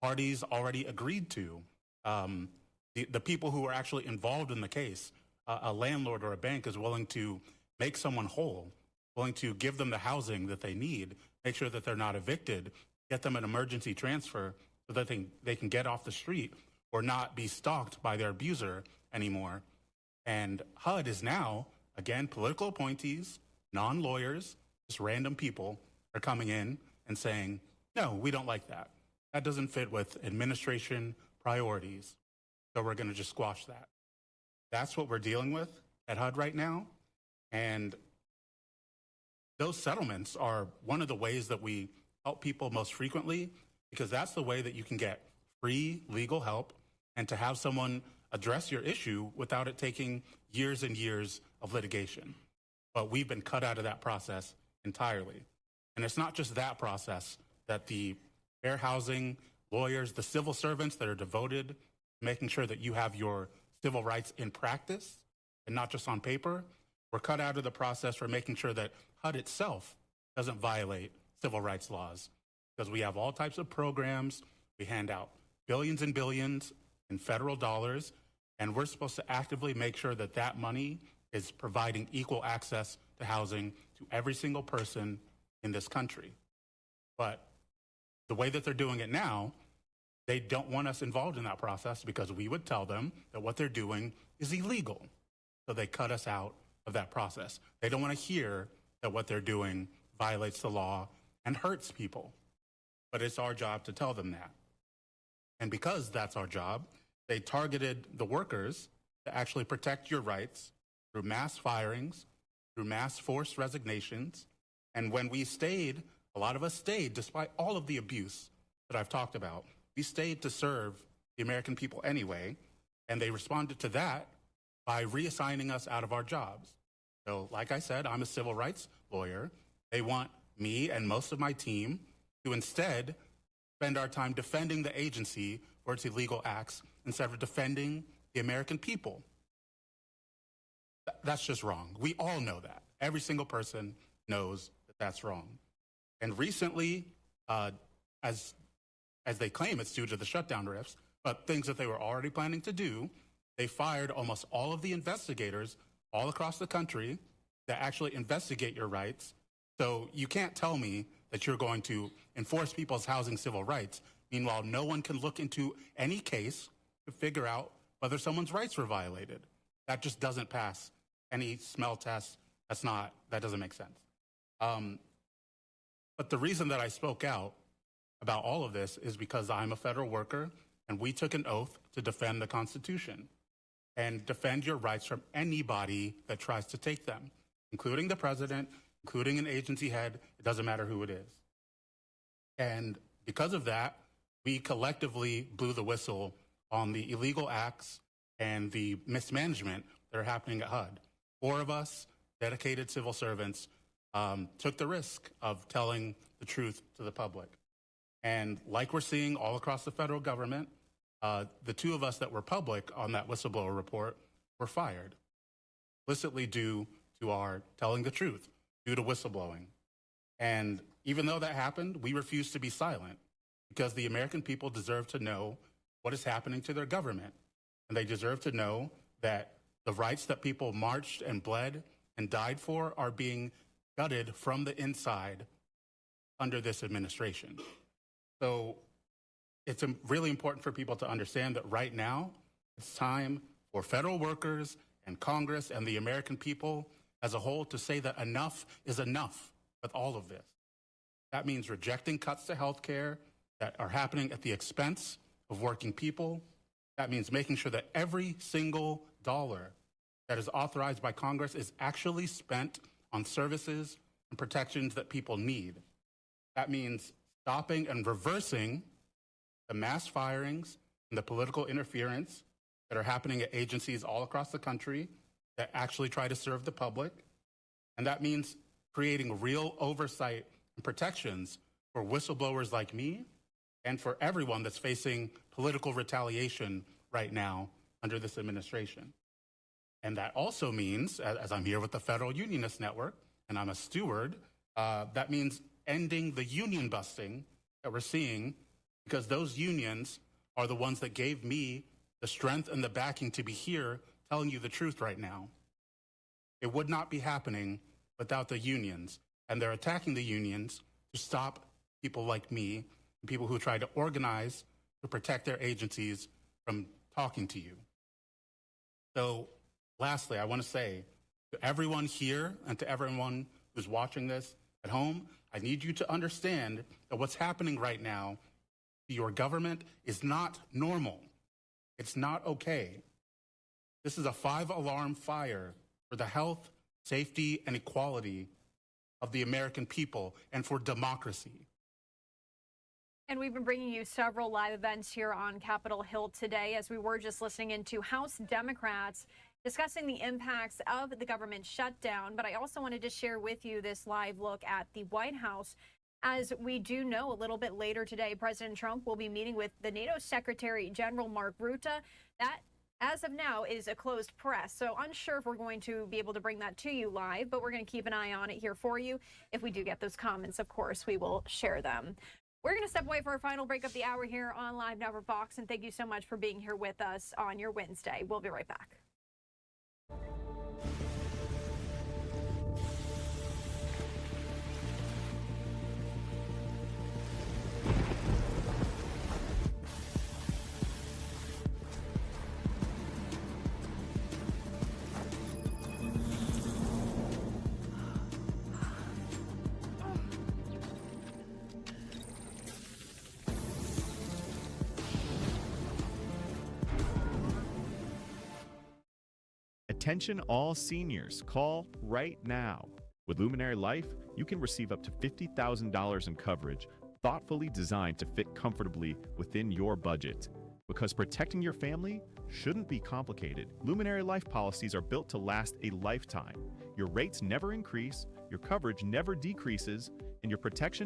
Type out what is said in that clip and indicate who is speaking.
Speaker 1: parties already agreed to. The people who are actually involved in the case, a landlord or a bank is willing to make someone whole, willing to give them the housing that they need, make sure that they're not evicted, get them an emergency transfer so that they can get off the street or not be stalked by their abuser anymore. And HUD is now, again, political appointees, non-lawyers, just random people are coming in and saying, no, we don't like that. That doesn't fit with administration priorities. So we're going to just squash that. That's what we're dealing with at HUD right now. And those settlements are one of the ways that we help people most frequently, because that's the way that you can get free legal help and to have someone address your issue without it taking years and years of litigation. But we've been cut out of that process entirely. And it's not just that process, that the fair housing lawyers, the civil servants that are devoted to making sure that you have your civil rights in practice and not just on paper, we're cut out of the process for making sure that HUD itself doesn't violate civil rights laws, because we have all types of programs. We hand out billions and billions in federal dollars, and we're supposed to actively make sure that that money is providing equal access to housing to every single person in this country. But the way that they're doing it now, they don't want us involved in that process because we would tell them that what they're doing is illegal. So they cut us out of that process. They don't want to hear that what they're doing violates the law and hurts people. But it's our job to tell them that. And because that's our job, they targeted the workers to actually protect your rights through mass firings, through mass forced resignations. And when we stayed, a lot of us stayed despite all of the abuse that I've talked about. We stayed to serve the American people anyway, and they responded to that by reassigning us out of our jobs. So like I said, I'm a civil rights lawyer. They want me and most of my team to instead spend our time defending the agency for its illegal acts instead of defending the American people. That's just wrong. We all know that. Every single person knows that that's wrong. And recently, as they claim it's due to the shutdown rifts, but things that they were already planning to do, they fired almost all of the investigators all across the country that actually investigate your rights. So you can't tell me that you're going to enforce people's housing civil rights. Meanwhile, no one can look into any case to figure out whether someone's rights were violated. That just doesn't pass any smell test. That doesn't make sense. But the reason that I spoke out about all of this is because I'm a federal worker and we took an oath to defend the Constitution and defend your rights from anybody that tries to take them, including the president, including an agency head. It doesn't matter who it is. And because of that, we collectively blew the whistle on the illegal acts and the mismanagement that are happening at HUD. 4 of us, dedicated civil servants, took the risk of telling the truth to the public. And like we're seeing all across the federal government, the 2 of us that were public on that whistleblower report were fired, explicitly due to our telling the truth, due to whistleblowing. And even though that happened, we refused to be silent because the American people deserve to know what is happening to their government. And they deserve to know that the rights that people marched and bled and died for are being gutted from the inside under this administration. So it's really important for people to understand that right now, it's time for federal workers and Congress and the American people as a whole to say that enough is enough with all of this. That means rejecting cuts to health care that are happening at the expense of working people. That means making sure that every single dollar that is authorized by Congress is actually spent on services and protections that people need. That means stopping and reversing the mass firings and the political interference that are happening at agencies all across the country that actually try to serve the public. And that means creating real oversight and protections for whistleblowers like me and for everyone that's facing political retaliation right now under this administration. And that also means, as I'm here with the Federal Unionist Network, and I'm a steward, that means ending the union busting that we're seeing because those unions are the ones that gave me the strength and the backing to be here telling you the truth right now. It would not be happening without the unions, and they're attacking the unions to stop people like me and people who try to organize to protect their agencies from talking to you. So lastly, I want to say to everyone here and to everyone who's watching this at home, I need you to understand that what's happening right now to your government is not normal. It's not okay. This is a 5-alarm fire for the health, safety, and equality of the American people and for democracy.
Speaker 2: And we've been bringing you several live events here on Capitol Hill today, as we were just listening into House Democrats discussing the impacts of the government shutdown. But I also wanted to share with you this live look at the White House. As we do know, a little bit later today, President Trump will be meeting with the NATO Secretary General Mark Rutte. That, as of now, is a closed press, so unsure if we're going to be able to bring that to you live, but we're going to keep an eye on it here for you. If we do get those comments, of course, we will share them. We're going to step away for our final break of the hour here on Live Now for Fox, and thank you so much for being here with us on your Wednesday. We'll be right back.
Speaker 3: Attention all seniors, call right now. With Luminary Life, you can receive up to $50,000 in coverage, thoughtfully designed to fit comfortably within your budget. Because protecting your family shouldn't be complicated. Luminary Life policies are built to last a lifetime. Your rates never increase, your coverage never decreases, and your protection